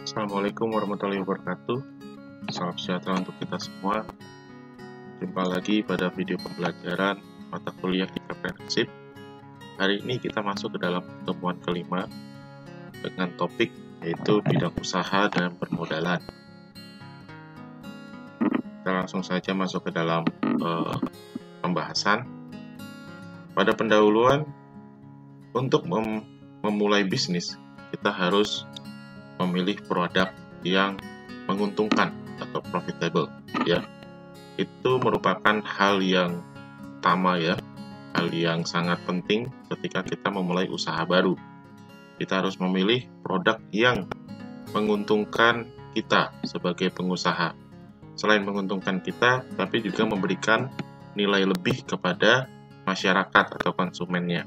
Assalamualaikum warahmatullahi wabarakatuh. Salam sejahtera untuk kita semua. Jumpa lagi pada video pembelajaran mata kuliah entrepreneurship. Hari ini kita masuk ke dalam pertemuan kelima dengan topik yaitu bidang usaha dan permodalan. Kita langsung saja masuk ke dalam pembahasan. Pada pendahuluan, untuk memulai bisnis, kita harus memilih produk yang menguntungkan atau profitable, ya. Itu merupakan hal yang utama, ya, hal yang sangat penting ketika kita memulai usaha baru. Kita harus memilih produk yang menguntungkan kita sebagai pengusaha. Selain menguntungkan kita, tapi juga memberikan nilai lebih kepada masyarakat atau konsumennya.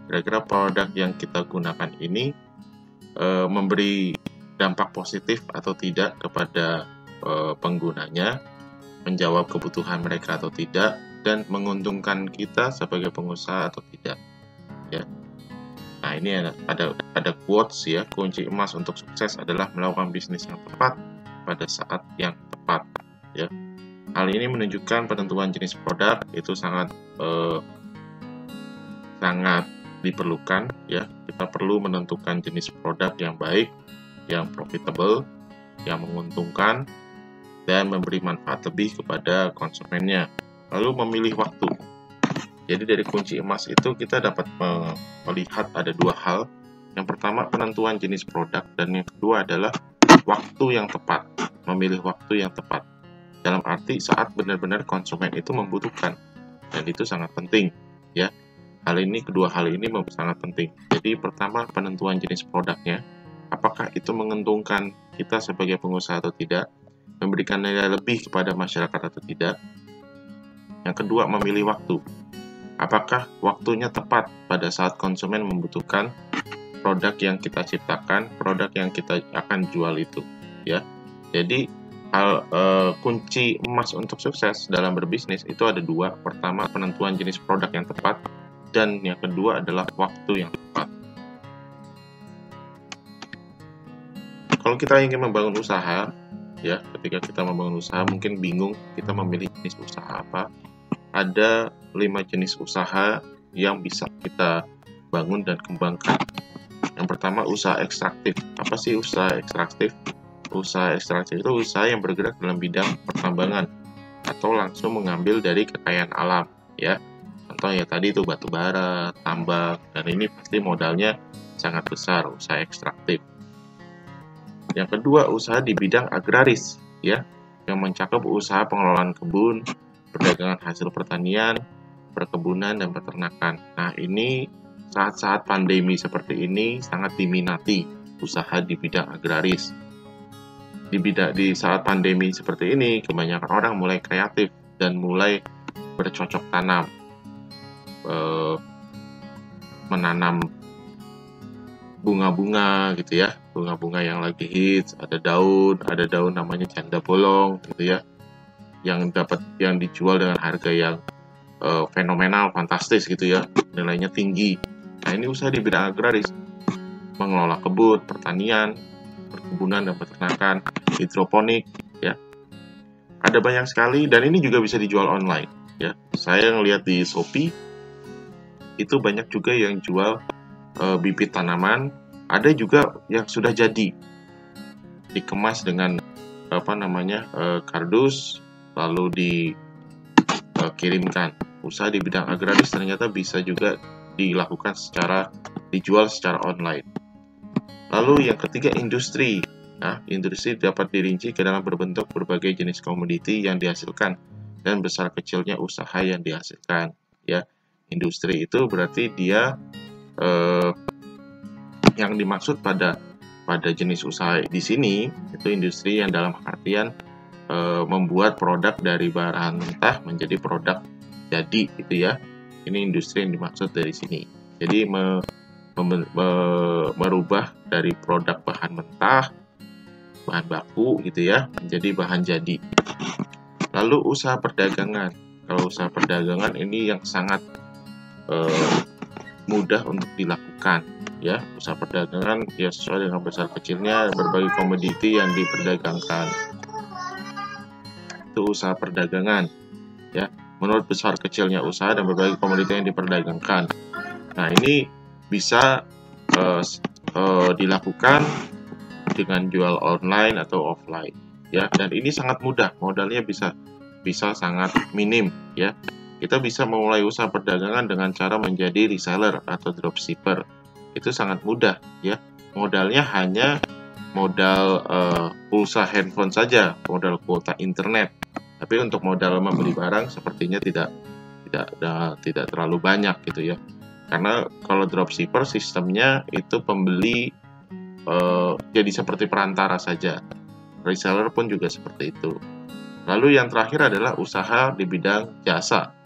Kira-kira produk yang kita gunakan ini memberi dampak positif atau tidak kepada penggunanya, menjawab kebutuhan mereka atau tidak, dan menguntungkan kita sebagai pengusaha atau tidak, ya. Nah, ini ada quotes, ya. Kunci emas untuk sukses adalah melakukan bisnis yang tepat pada saat yang tepat, ya. Hal ini menunjukkan penentuan jenis produk itu sangat diperlukan, ya. Kita perlu menentukan jenis produk yang baik, yang profitable, yang menguntungkan, dan memberi manfaat lebih kepada konsumennya. Lalu memilih waktu. Jadi dari kunci emas itu kita dapat melihat ada dua hal. Yang pertama penentuan jenis produk, dan yang kedua adalah waktu yang tepat. Memilih waktu yang tepat. Dalam arti saat benar-benar konsumen itu membutuhkan, dan itu sangat penting, ya. Kedua hal ini sangat penting. Jadi pertama penentuan jenis produknya, apakah itu menguntungkan kita sebagai pengusaha atau tidak, memberikan nilai lebih kepada masyarakat atau tidak. Yang kedua memilih waktu, apakah waktunya tepat pada saat konsumen membutuhkan produk yang kita ciptakan, produk yang kita akan jual itu, ya. Jadi kunci emas untuk sukses dalam berbisnis itu ada dua. Pertama penentuan jenis produk yang tepat, dan yang kedua adalah waktu yang tepat. Kalau kita ingin membangun usaha, ya, ketika kita membangun usaha mungkin bingung kita memilih jenis usaha apa. Ada 5 jenis usaha yang bisa kita bangun dan kembangkan. Yang pertama usaha ekstraktif. Apa sih usaha ekstraktif? Usaha ekstraktif itu usaha yang bergerak dalam bidang pertambangan atau langsung mengambil dari kekayaan alam, ya. Contoh ya tadi itu batu bara, tambang, dan ini pasti modalnya sangat besar, usaha ekstraktif. Yang kedua, usaha di bidang agraris, ya, yang mencakup usaha pengelolaan kebun, perdagangan hasil pertanian, perkebunan, dan peternakan. Nah, ini saat-saat pandemi seperti ini sangat diminati usaha di bidang agraris. Di saat pandemi seperti ini, kebanyakan orang mulai kreatif dan mulai bercocok tanam. Menanam bunga-bunga gitu, ya, bunga-bunga yang lagi hits, ada daun namanya janda bolong gitu, ya, yang dijual dengan harga yang fenomenal, fantastis gitu, ya, nilainya tinggi. Nah, ini usaha di bidang agraris, mengelola kebun, pertanian, perkebunan dan peternakan, hidroponik, ya. Ada banyak sekali, dan ini juga bisa dijual online, ya. Saya ngelihat di Shopee itu banyak juga yang jual bibit tanaman, ada juga yang sudah jadi dikemas dengan kardus lalu dikirimkan. Usaha di bidang agraris ternyata bisa juga dijual secara online. Lalu yang ketiga industri. Nah, industri dapat dirinci ke dalam berbentuk berbagai jenis komoditi yang dihasilkan dan besar kecilnya usaha yang dihasilkan, ya. Industri itu berarti dia yang dimaksud pada jenis usaha di sini itu industri yang dalam artian membuat produk dari bahan mentah menjadi produk jadi, gitu, ya. Ini industri yang dimaksud dari sini. Jadi merubah dari produk bahan mentah, bahan baku gitu, ya, menjadi bahan jadi. Lalu usaha perdagangan. Kalau usaha perdagangan ini yang sangat mudah untuk dilakukan, ya. Usaha perdagangan ya sesuai dengan besar kecilnya berbagai komoditi yang diperdagangkan. Itu usaha perdagangan, ya. Menurut besar kecilnya usaha dan berbagai komoditi yang diperdagangkan. Nah, ini bisa dilakukan dengan jual online atau offline, ya. Dan ini sangat mudah, modalnya bisa sangat minim, ya. Kita bisa memulai usaha perdagangan dengan cara menjadi reseller atau dropshipper. Itu sangat mudah, ya. Modalnya hanya modal pulsa handphone saja, modal kuota internet. Tapi untuk modal membeli barang sepertinya tidak terlalu banyak gitu ya. Karena kalau dropshipper sistemnya itu pembeli jadi seperti perantara saja. Reseller pun juga seperti itu. Lalu yang terakhir adalah usaha di bidang jasa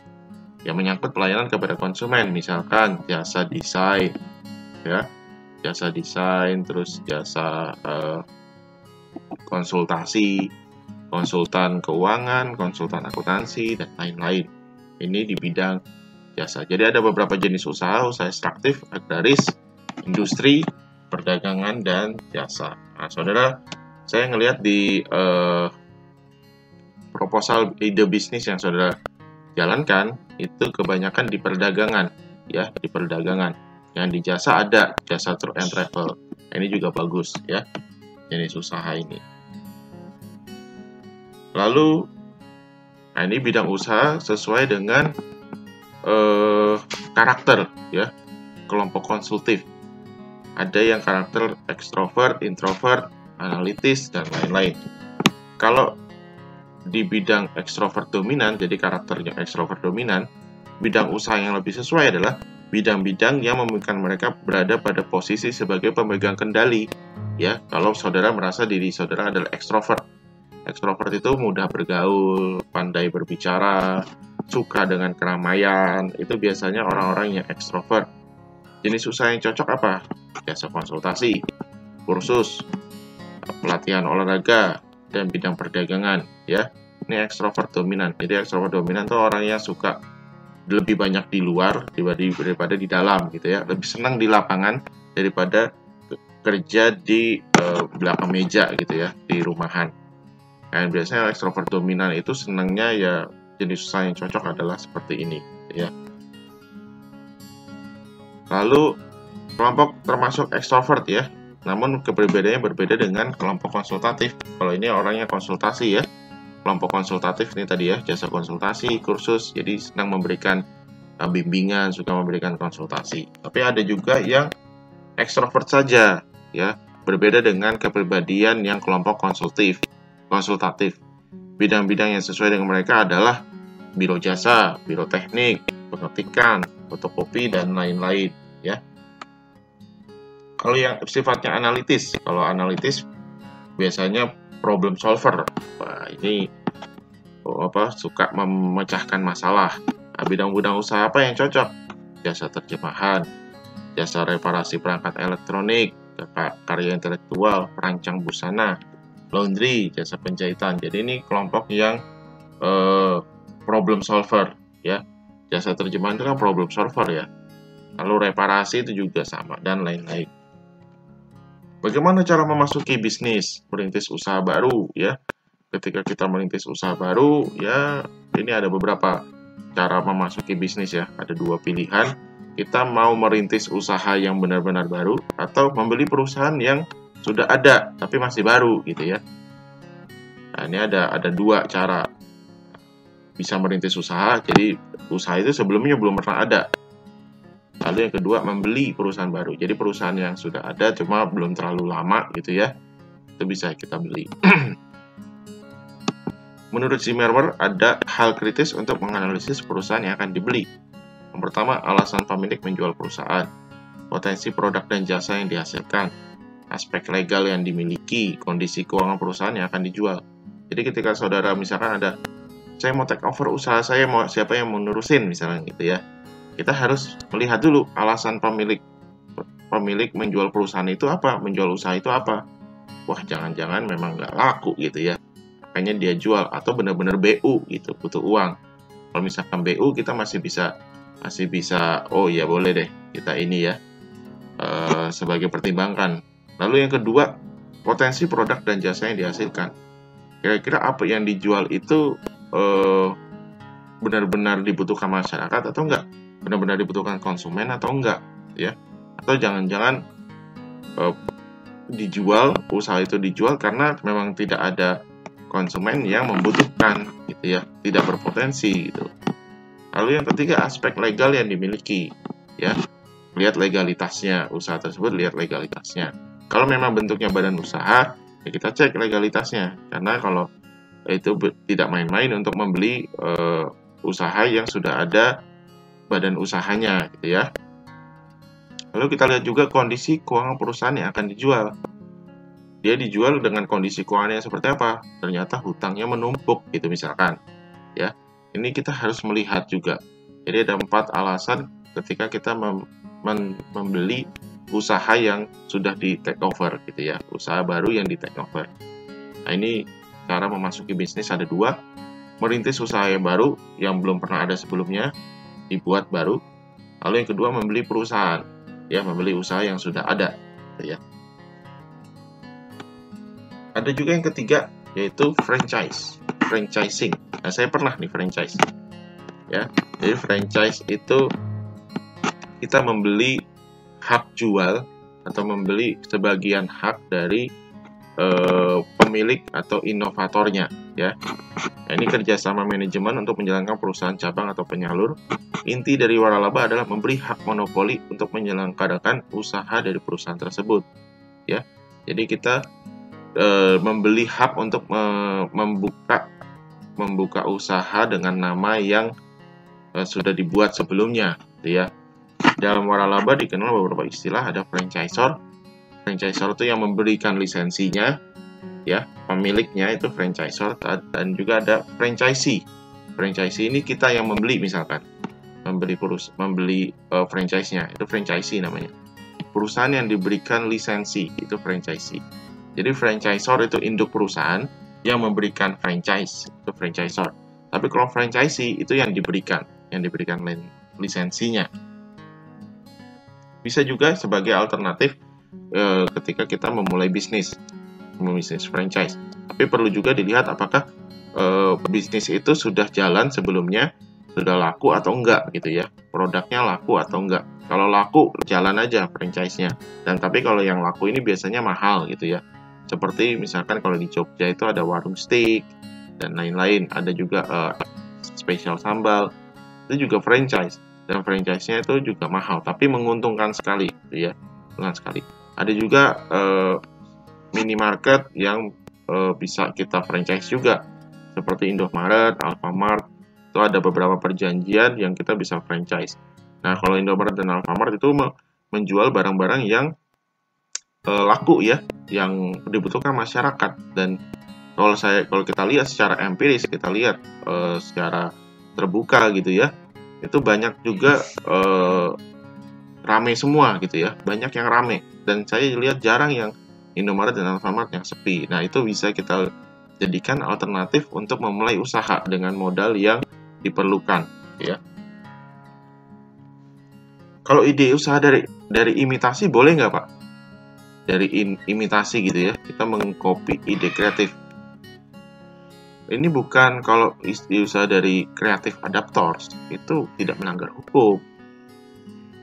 yang menyangkut pelayanan kepada konsumen, misalkan jasa desain, ya, jasa desain, terus jasa konsultasi, konsultan keuangan, konsultan akuntansi, dan lain-lain. Ini di bidang jasa. Jadi ada beberapa jenis usaha ekstraktif, agraris, industri, perdagangan, dan jasa. Nah, saudara, saya ngelihat di proposal ide bisnis yang saudara jalankan itu kebanyakan di perdagangan, ya, di perdagangan. Yang di jasa ada jasa tour and travel. Ini juga bagus, ya, jenis usaha ini. Lalu, nah ini bidang usaha sesuai dengan karakter, ya, kelompok konsultif. Ada yang karakter ekstrovert, introvert, analitis, dan lain-lain. Kalau di bidang ekstrovert dominan, jadi karakternya ekstrovert dominan, bidang usaha yang lebih sesuai adalah bidang-bidang yang memungkinkan mereka berada pada posisi sebagai pemegang kendali. Ya, kalau saudara merasa diri saudara adalah ekstrovert. Ekstrovert itu mudah bergaul, pandai berbicara, suka dengan keramaian. Itu biasanya orang-orang yang ekstrovert. Jenis usaha yang cocok apa? Jasa konsultasi, kursus, pelatihan olahraga, dan bidang perdagangan, ya. Ini ekstrovert dominan. Jadi ekstrovert dominan itu orang yang suka lebih banyak di luar daripada di dalam, gitu ya. Lebih senang di lapangan daripada kerja di belakang meja, gitu ya, di rumahan. Nah, biasanya ekstrovert dominan itu senangnya ya jenis usaha yang cocok adalah seperti ini, ya. Lalu kelompok termasuk ekstrovert, ya. Namun keberbedaannya berbeda dengan kelompok konsultatif. Kalau ini orangnya konsultasi, ya. Kelompok konsultatif ini tadi, ya, jasa konsultasi, kursus, jadi senang memberikan bimbingan, suka memberikan konsultasi. Tapi ada juga yang ekstrovert saja, ya. Berbeda dengan kepribadian yang kelompok konsultatif. Bidang-bidang yang sesuai dengan mereka adalah biro jasa, biro teknik, pengetikan, fotokopi, dan lain-lain, ya. Kalau yang sifatnya analitis, kalau analitis biasanya problem solver. Wah, ini suka memecahkan masalah. Nah, bidang-bidang usaha apa yang cocok? Jasa terjemahan, jasa reparasi perangkat elektronik, karya intelektual, perancang busana, laundry, jasa penjahitan. Jadi ini kelompok yang problem solver, ya. Jasa terjemahan itu kan problem solver, ya. Lalu reparasi itu juga sama, dan lain-lain. Bagaimana cara memasuki bisnis, merintis usaha baru, ya? Ketika kita merintis usaha baru, ya, ini ada beberapa cara memasuki bisnis, ya. Ada dua pilihan. Kita mau merintis usaha yang benar-benar baru atau membeli perusahaan yang sudah ada tapi masih baru, gitu ya. Nah, ini ada dua cara bisa merintis usaha. Jadi usaha itu sebelumnya belum pernah ada. Lalu yang kedua, membeli perusahaan baru. Jadi perusahaan yang sudah ada cuma belum terlalu lama, gitu ya. Itu bisa kita beli. Menurut Zimmerman, ada hal kritis untuk menganalisis perusahaan yang akan dibeli. Yang pertama, alasan pemilik menjual perusahaan, potensi produk dan jasa yang dihasilkan, aspek legal yang dimiliki, kondisi keuangan perusahaan yang akan dijual. Jadi ketika saudara misalkan ada, saya mau take over usaha saya, siapa yang mau nerusin misalnya, gitu ya. Kita harus melihat dulu alasan pemilik menjual perusahaan itu apa, menjual usaha itu apa. Wah, jangan-jangan memang nggak laku, gitu ya. Makanya dia jual, atau benar-benar BU gitu, butuh uang. Kalau misalkan BU kita masih bisa, oh ya boleh deh kita ini, ya, sebagai pertimbangan. Lalu yang kedua, potensi produk dan jasa yang dihasilkan. Kira-kira apa yang dijual itu benar-benar dibutuhkan masyarakat atau enggak? Benar-benar dibutuhkan konsumen atau enggak? Ya, atau jangan-jangan usaha itu dijual karena memang tidak ada konsumen yang membutuhkan, gitu ya, tidak berpotensi gitu. Lalu yang ketiga, aspek legal yang dimiliki, ya, lihat legalitasnya usaha tersebut, lihat legalitasnya. Kalau memang bentuknya badan usaha, ya kita cek legalitasnya, karena kalau itu tidak main-main untuk membeli usaha yang sudah ada badan usahanya, gitu ya. Lalu kita lihat juga kondisi keuangan perusahaan yang akan dijual. Dia dijual dengan kondisi keuangan yang seperti apa? Ternyata hutangnya menumpuk, gitu misalkan. Ya, ini kita harus melihat juga. Jadi ada 4 alasan ketika kita membeli usaha yang sudah di take over, gitu ya, usaha baru yang di take over. Nah, ini cara memasuki bisnis ada 2, merintis usaha yang baru yang belum pernah ada sebelumnya, dibuat baru. Lalu yang kedua, membeli perusahaan, ya, membeli usaha yang sudah ada, gitu ya. Ada juga yang ketiga, yaitu franchising. Nah, saya pernah nih franchise, ya. Jadi franchise itu kita membeli hak jual atau membeli sebagian hak dari pemilik atau inovatornya, ya. Nah, ini kerjasama manajemen untuk menjalankan perusahaan cabang atau penyalur. Inti dari waralaba adalah memberi hak monopoli untuk menyelenggarakan usaha dari perusahaan tersebut, ya. Jadi kita membeli hak untuk membuka usaha dengan nama yang sudah dibuat sebelumnya, gitu ya. Dalam waralaba dikenal beberapa istilah, ada franchisor. Franchisor itu yang memberikan lisensinya, ya, pemiliknya itu franchisor, dan juga ada franchisee. Franchisee ini kita yang membeli, misalkan membeli franchise-nya, itu franchisee namanya. Perusahaan yang diberikan lisensi itu franchisee. Jadi franchisor itu induk perusahaan yang memberikan franchise, itu franchisor. Tapi kalau franchisee itu yang diberikan lisensinya. Bisa juga sebagai alternatif ketika kita memulai bisnis franchise. Tapi perlu juga dilihat apakah bisnis itu sudah jalan sebelumnya, sudah laku atau enggak, gitu ya. Produknya laku atau enggak. Kalau laku, jalan aja franchise-nya. Dan tapi kalau yang laku ini biasanya mahal, gitu ya. Seperti misalkan kalau di Jogja itu ada warung steak dan lain-lain, ada juga spesial sambal, itu juga franchise, dan franchise-nya itu juga mahal tapi menguntungkan sekali, gitu ya, menguntungkan sekali. Ada juga minimarket yang bisa kita franchise juga, seperti Indomaret, Alfamart, itu ada beberapa perjanjian yang kita bisa franchise. Nah, kalau Indomaret dan Alfamart itu menjual barang-barang yang laku, ya, yang dibutuhkan masyarakat. Dan kalau kita lihat secara empiris, kita lihat secara terbuka, gitu ya, itu banyak juga rame semua, gitu ya, banyak yang rame, dan saya lihat jarang yang Indomaret dan Alfamart yang sepi. Nah, itu bisa kita jadikan alternatif untuk memulai usaha dengan modal yang diperlukan, ya. Kalau ide usaha dari imitasi boleh nggak, Pak? Dari imitasi, gitu ya, kita mengcopy ide kreatif. Ini bukan, kalau usaha dari creative adapters itu tidak melanggar hukum,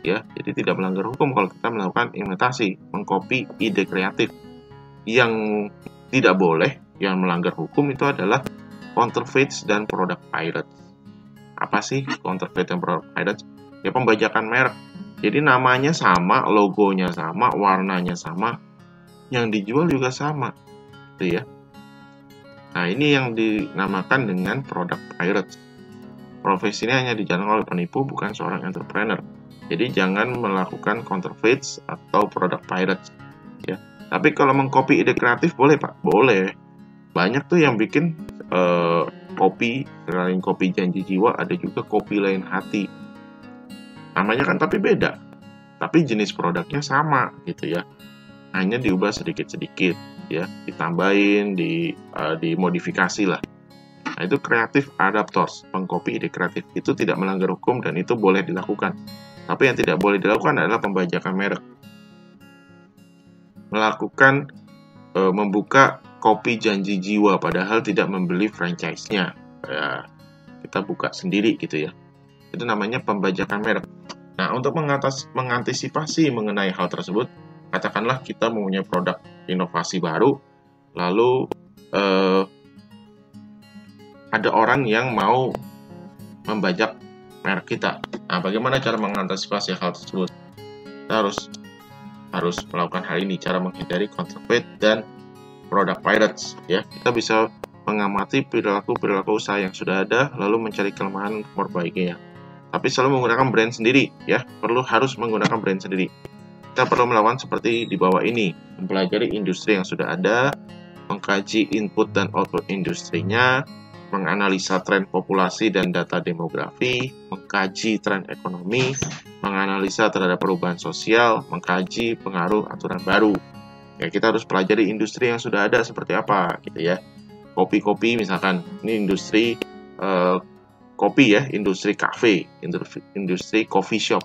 ya. Jadi tidak melanggar hukum kalau kita melakukan imitasi, mengcopy ide kreatif. Yang tidak boleh, yang melanggar hukum itu adalah counterfeits dan product pirates. Apa sih counterfeit dan product pirates? Ya, pembajakan merek. Jadi namanya sama, logonya sama, warnanya sama, yang dijual juga sama, gitu ya. Nah, ini yang dinamakan dengan product pirates. Profesi ini hanya dijalankan oleh penipu, bukan seorang entrepreneur. Jadi jangan melakukan counterfeits atau product pirates, ya. Tapi kalau mengcopy ide kreatif boleh, Pak? Boleh. Banyak tuh yang bikin kopi, selain kopi janji jiwa, ada juga kopi lain hati. Namanya kan tapi beda, tapi jenis produknya sama, gitu ya. Hanya diubah sedikit-sedikit, ya, ditambahin, dimodifikasi lah. Nah, itu creative adapters, pengcopy ide kreatif. Itu tidak melanggar hukum dan itu boleh dilakukan. Tapi yang tidak boleh dilakukan adalah pembajakan merek. melakukan membuka kopi janji jiwa padahal tidak membeli franchise-nya. Ya, kita buka sendiri gitu ya. Itu namanya pembajakan merek. Nah, untuk mengantisipasi mengenai hal tersebut, katakanlah kita mempunyai produk inovasi baru, lalu ada orang yang mau membajak merek kita. Nah, bagaimana cara mengantisipasi hal tersebut? Kita harus melakukan hal ini, cara menghindari counterfeit dan product pirates. Ya, kita bisa mengamati perilaku usaha yang sudah ada, lalu mencari kelemahan untuk memperbaikinya. Tapi selalu menggunakan brand sendiri, ya, harus menggunakan brand sendiri. Kita perlu melakukan seperti di bawah ini, mempelajari industri yang sudah ada, mengkaji input dan output industrinya, menganalisa tren populasi dan data demografi, mengkaji tren ekonomi, menganalisa terhadap perubahan sosial, mengkaji pengaruh aturan baru. Ya, kita harus pelajari industri yang sudah ada seperti apa, gitu ya. Kopi misalkan, ini industri kopi ya, industri kafe, industri coffee shop.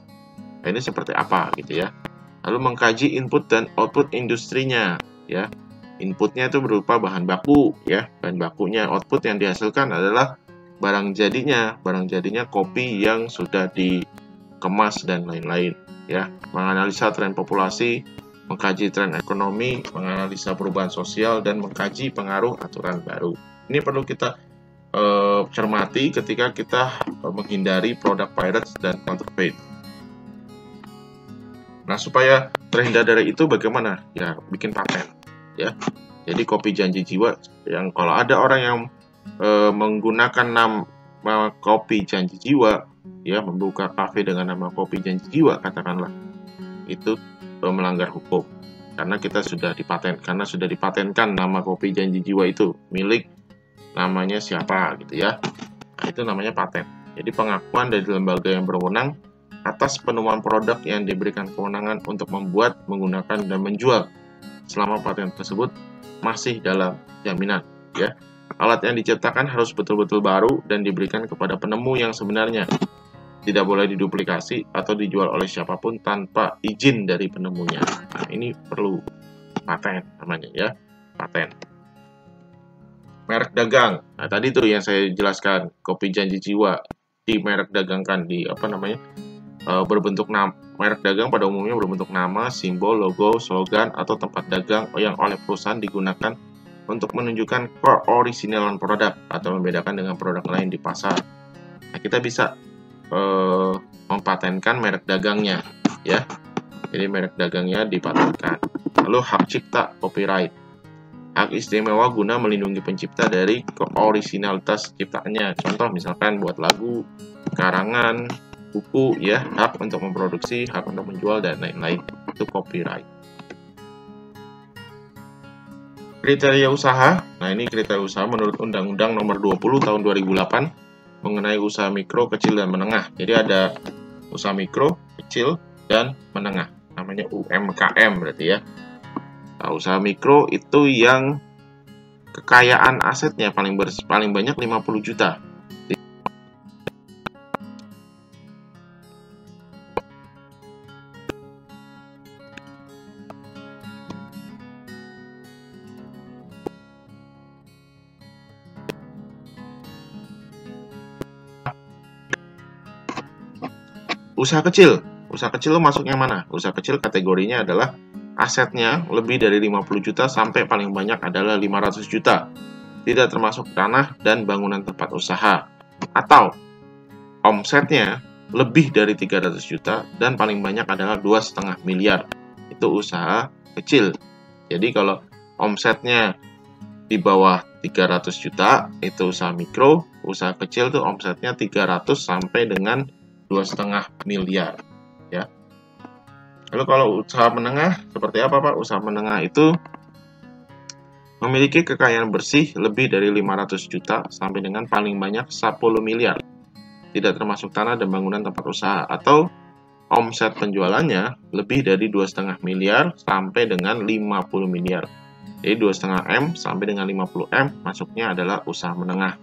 Nah, ini seperti apa, gitu ya. Lalu mengkaji input dan output industrinya, ya. Inputnya itu berupa bahan baku, ya, bahan bakunya. Output yang dihasilkan adalah barang jadinya kopi yang sudah dikemas dan lain-lain, ya. Menganalisa tren populasi, mengkaji tren ekonomi, menganalisa perubahan sosial, dan mengkaji pengaruh aturan baru. Ini perlu kita cermati ketika kita menghindari produk pirates dan counterfeit. Nah, supaya terhindar dari itu bagaimana? Ya, bikin paten. Ya, jadi kopi janji jiwa yang kalau ada orang yang menggunakan nama kopi janji jiwa, ya, membuka kafe dengan nama kopi janji jiwa, katakanlah, itu melanggar hukum karena sudah dipatenkan nama kopi janji jiwa itu milik namanya siapa, gitu ya. Nah, itu namanya paten. Jadi pengakuan dari lembaga yang berwenang atas penemuan produk yang diberikan kewenangan untuk membuat, menggunakan, dan menjual selama paten tersebut masih dalam jaminan, ya. Alat yang diciptakan harus betul-betul baru dan diberikan kepada penemu yang sebenarnya. Tidak boleh diduplikasi atau dijual oleh siapapun tanpa izin dari penemunya. Nah, ini perlu paten namanya, ya, paten. Merek dagang. Nah, tadi tuh yang saya jelaskan, kopi janji jiwa di merek dagangkan di berbentuk nama. Merek dagang pada umumnya berbentuk nama, simbol, logo, slogan, atau tempat dagang yang oleh perusahaan digunakan untuk menunjukkan keoriginalan produk atau membedakan dengan produk lain di pasar. Nah, kita bisa mempatenkan merek dagangnya, ya. Jadi merek dagangnya dipatenkan. Lalu hak cipta, copyright. Hak istimewa guna melindungi pencipta dari keoriginalitas ciptaannya. Contoh misalkan buat lagu, karangan, buku, ya, hak untuk memproduksi, hak untuk menjual, dan lain-lain. Itu copyright. Kriteria usaha. Nah, ini kriteria usaha menurut Undang-Undang Nomor 20 Tahun 2008 mengenai usaha mikro, kecil, dan menengah. Jadi ada usaha mikro, kecil, dan menengah. Namanya UMKM berarti, ya. Nah, usaha mikro itu yang kekayaan asetnya paling banyak 50 juta. Usaha kecil itu masuknya mana? Usaha kecil kategorinya adalah asetnya lebih dari 50 juta sampai paling banyak adalah 500 juta. Tidak termasuk tanah dan bangunan tempat usaha. Atau omsetnya lebih dari 300 juta dan paling banyak adalah 2,5 miliar. Itu usaha kecil. Jadi kalau omsetnya di bawah 300 juta itu usaha mikro, usaha kecil tuh omsetnya 300 sampai dengan 2,5 miliar, ya. Lalu kalau usaha menengah seperti apa, Pak? Usaha menengah itu memiliki kekayaan bersih lebih dari 500 juta sampai dengan paling banyak 10 miliar. Tidak termasuk tanah dan bangunan tempat usaha, atau omset penjualannya lebih dari 2,5 miliar sampai dengan 50 miliar. Jadi 2,5 M sampai dengan 50 M masuknya adalah usaha menengah.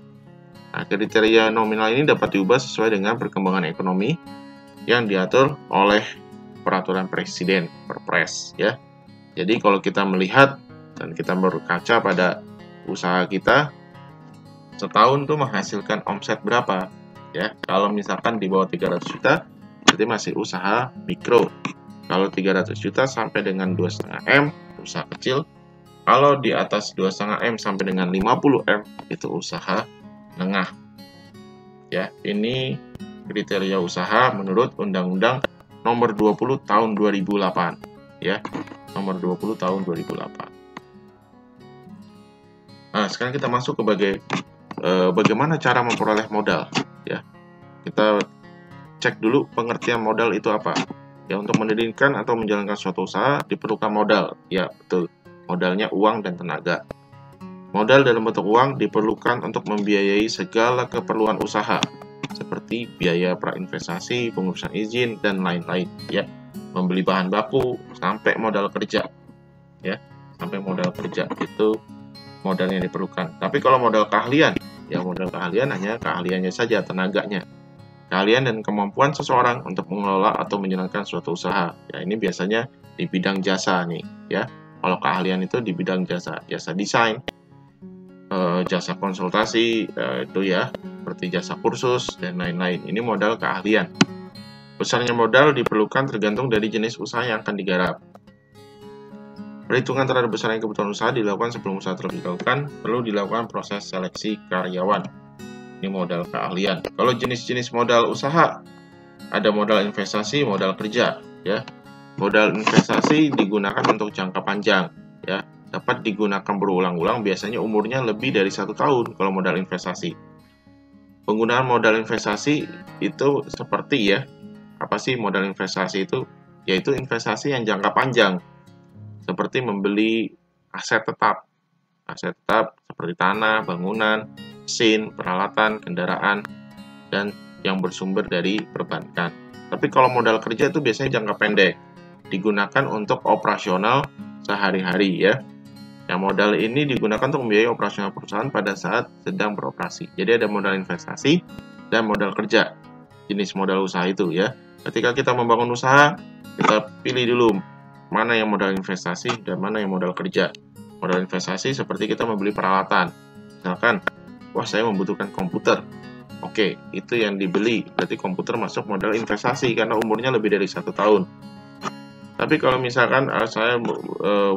Nah, kriteria nominal ini dapat diubah sesuai dengan perkembangan ekonomi yang diatur oleh peraturan presiden, Perpres, ya. Jadi kalau kita melihat dan kita berkaca pada usaha kita, setahun tuh menghasilkan omset berapa ya. Kalau misalkan di bawah 300 juta berarti masih usaha mikro. Kalau 300 juta sampai dengan 2,5 M usaha kecil. Kalau di atas 2,5 M sampai dengan 50 M itu usaha menengah. Ya, ini kriteria usaha menurut Undang-Undang Nomor 20 Tahun 2008 ya. Nomor 20 Tahun 2008. Nah, sekarang kita masuk ke bagaimana cara memperoleh modal ya. Kita cek dulu pengertian modal itu apa. Ya, untuk mendirikan atau menjalankan suatu usaha diperlukan modal. Ya, betul. Modalnya uang dan tenaga. Modal dalam bentuk uang diperlukan untuk membiayai segala keperluan usaha, seperti biaya prainvestasi, pengurusan izin, dan lain-lain ya. Membeli bahan baku sampai modal kerja ya. Sampai modal kerja itu modal yang diperlukan. Tapi kalau modal keahlian, ya modal keahlian hanya keahliannya saja, tenaganya. Keahlian dan kemampuan seseorang untuk mengelola atau menjalankan suatu usaha. Ya, ini biasanya di bidang jasa nih ya. Kalau keahlian itu di bidang jasa desain, jasa konsultasi itu ya, seperti jasa kursus dan lain-lain. Ini modal keahlian. Besarnya modal diperlukan tergantung dari jenis usaha yang akan digarap. Perhitungan terhadap besarnya kebutuhan usaha dilakukan sebelum usaha terlebih dilakukan. Perlu dilakukan proses seleksi karyawan. Ini modal keahlian. Kalau jenis-jenis modal usaha, ada modal investasi, modal kerja ya. Modal investasi digunakan untuk jangka panjang ya. Dapat digunakan berulang-ulang, biasanya umurnya lebih dari 1 tahun kalau modal investasi. Penggunaan modal investasi itu seperti ya, apa sih modal investasi itu? Yaitu investasi yang jangka panjang, seperti membeli aset tetap seperti tanah, bangunan, mesin, peralatan, kendaraan, dan yang bersumber dari perbankan. Tapi kalau modal kerja itu biasanya jangka pendek, digunakan untuk operasional sehari-hari ya. Yang modal ini digunakan untuk membiayai operasional perusahaan pada saat sedang beroperasi. Jadi ada modal investasi dan modal kerja. Jenis modal usaha itu ya. Ketika kita membangun usaha, kita pilih dulu mana yang modal investasi dan mana yang modal kerja. Modal investasi seperti kita membeli peralatan. Misalkan, wah saya membutuhkan komputer. Oke, itu yang dibeli. Berarti komputer masuk modal investasi karena umurnya lebih dari 1 tahun. Tapi kalau misalkan saya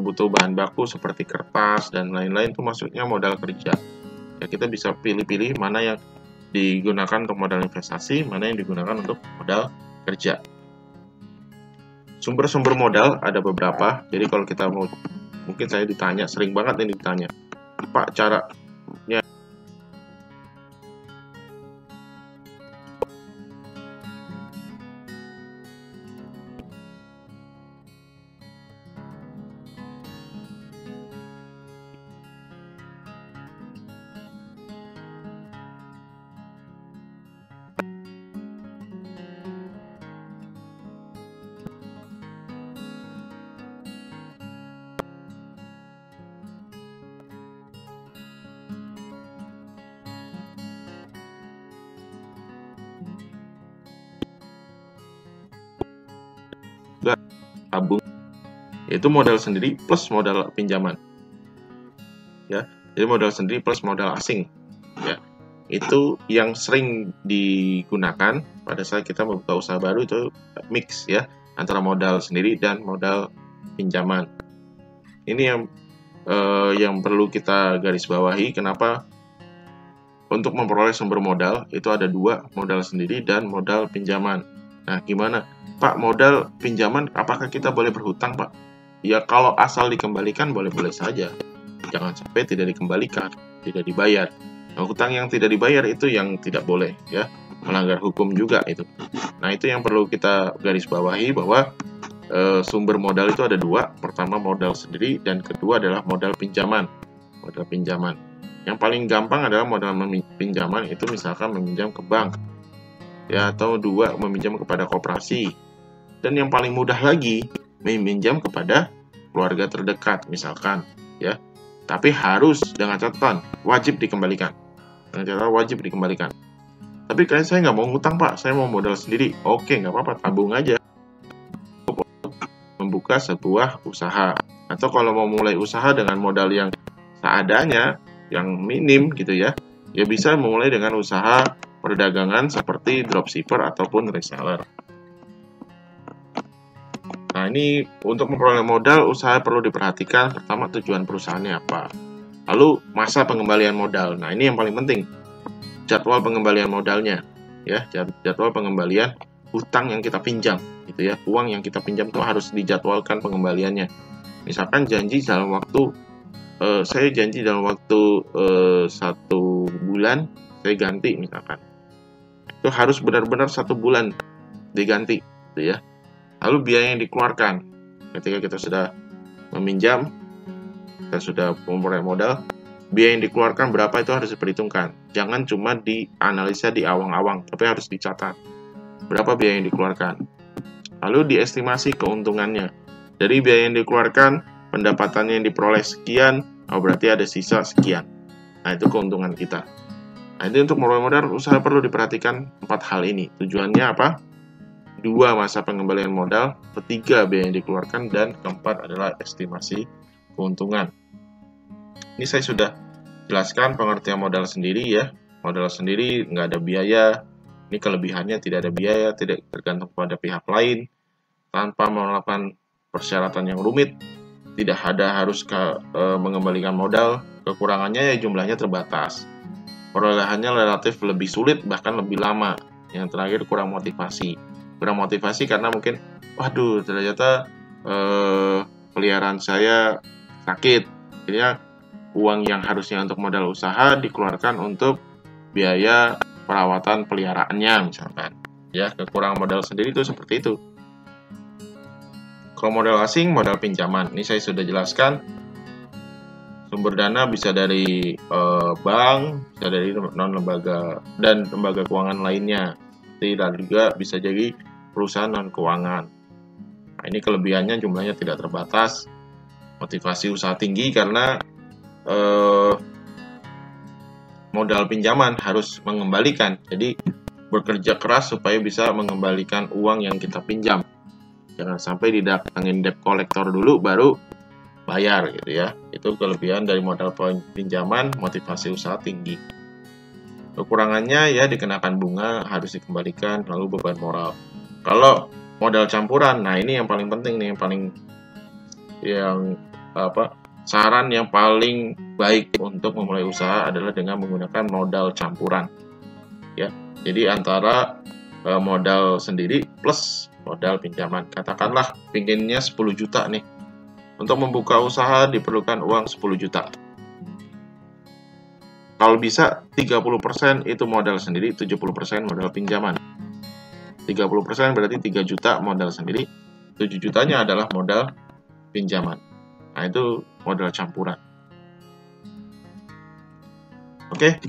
butuh bahan baku seperti kertas dan lain-lain, itu masuknya modal kerja. Ya, kita bisa pilih-pilih mana yang digunakan untuk modal investasi, mana yang digunakan untuk modal kerja. Sumber-sumber modal ada beberapa. Jadi kalau kita mau, mungkin saya ditanya, sering banget ini ditanya, Pak, caranya tabung, yaitu modal sendiri plus modal pinjaman ya. Jadi modal sendiri plus modal asing ya, itu yang sering digunakan pada saat kita membuka usaha baru, itu mix ya antara modal sendiri dan modal pinjaman. Ini yang perlu kita garis bawahi. Kenapa untuk memperoleh sumber modal itu ada 2, modal sendiri dan modal pinjaman. Nah, gimana Pak, modal pinjaman apakah kita boleh berhutang Pak? Ya kalau asal dikembalikan boleh-boleh saja, jangan sampai tidak dikembalikan, tidak dibayar. Nah, hutang yang tidak dibayar itu yang tidak boleh ya, melanggar hukum juga itu. Nah, itu yang perlu kita garis bawahi, bahwa sumber modal itu ada 2, pertama modal sendiri dan kedua adalah modal pinjaman. Modal pinjaman yang paling gampang adalah modal pinjaman itu misalkan meminjam ke bank ya, atau 2 meminjam kepada koperasi, dan yang paling mudah lagi meminjam kepada keluarga terdekat misalkan ya. Tapi harus dengan catatan wajib dikembalikan. Dengan catatan wajib dikembalikan. Tapi kan saya nggak mau ngutang Pak, saya mau modal sendiri. Oke, nggak apa-apa, tabung aja. Membuka sebuah usaha Atau kalau mau mulai usaha dengan modal yang seadanya, yang minim gitu ya, ya bisa memulai dengan usaha perdagangan seperti dropshipper ataupun reseller. Nah, ini untuk memperoleh modal, usaha perlu diperhatikan. Pertama, tujuan perusahaannya apa. Lalu, masa pengembalian modal. Nah, ini yang paling penting. Jadwal pengembalian modalnya. Ya, jadwal pengembalian hutang yang kita pinjam. Gitu ya. Uang yang kita pinjam itu harus dijadwalkan pengembaliannya. Misalkan janji dalam waktu, saya janji dalam waktu 1 bulan, saya ganti misalkan. Itu harus benar-benar 1 bulan diganti. Gitu ya. Lalu biaya yang dikeluarkan ketika kita sudah meminjam, kita sudah memperoleh modal, biaya yang dikeluarkan berapa itu harus diperhitungkan. Jangan cuma dianalisa di awang-awang, tapi harus dicatat berapa biaya yang dikeluarkan. Lalu diestimasi keuntungannya. Dari biaya yang dikeluarkan, pendapatannya yang diperoleh sekian, berarti ada sisa sekian. Nah, itu keuntungan kita. Nah, itu untuk memperoleh modal, usaha perlu diperhatikan 4 hal ini. Tujuannya apa? 2, masa pengembalian modal, 3, biaya yang dikeluarkan, dan 4 adalah estimasi keuntungan. Ini saya sudah jelaskan pengertian modal sendiri ya. Modal sendiri nggak ada biaya, ini kelebihannya tidak ada biaya, tidak tergantung pada pihak lain, tanpa melakukan persyaratan yang rumit, tidak ada harus mengembalikan modal, kekurangannya ya jumlahnya terbatas, perolehannya relatif lebih sulit bahkan lebih lama, yang terakhir kurang motivasi karena mungkin waduh ternyata peliharaan saya sakit, jadinya uang yang harusnya untuk modal usaha dikeluarkan untuk biaya perawatan peliharaannya misalkan ya. Kekurangan modal sendiri itu seperti itu. Kalau modal asing, modal pinjaman, ini saya sudah jelaskan. Sumber dana bisa dari bank, bisa dari non-lembaga dan lembaga keuangan lainnya, dan juga bisa jadi perusahaan non-keuangan. Nah, ini kelebihannya jumlahnya tidak terbatas, motivasi usaha tinggi karena modal pinjaman harus mengembalikan, jadi bekerja keras supaya bisa mengembalikan uang yang kita pinjam. Jangan sampai didatangin debt collector dulu baru bayar gitu ya. Itu kelebihan dari modal pinjaman, motivasi usaha tinggi. Kekurangannya ya dikenakan bunga, harus dikembalikan, lalu beban moral. Kalau modal campuran, nah ini yang paling penting nih, saran yang paling baik untuk memulai usaha adalah dengan menggunakan modal campuran. Ya, jadi antara modal sendiri plus modal pinjaman. Katakanlah pinginnya 10 juta nih. Untuk membuka usaha diperlukan uang 10 juta. Kalau bisa 30% itu modal sendiri, 70% modal pinjaman. 30% berarti 3 juta modal sendiri, 7 jutanya adalah modal pinjaman. Nah, itu modal campuran. Oke,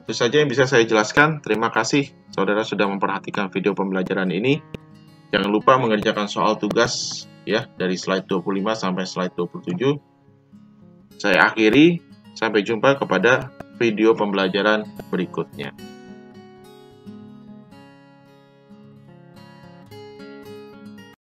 itu saja yang bisa saya jelaskan. Terima kasih saudara sudah memperhatikan video pembelajaran ini. Jangan lupa mengerjakan soal tugas ya dari slide 25 sampai slide 27. Saya akhiri, sampai jumpa kepada video pembelajaran berikutnya.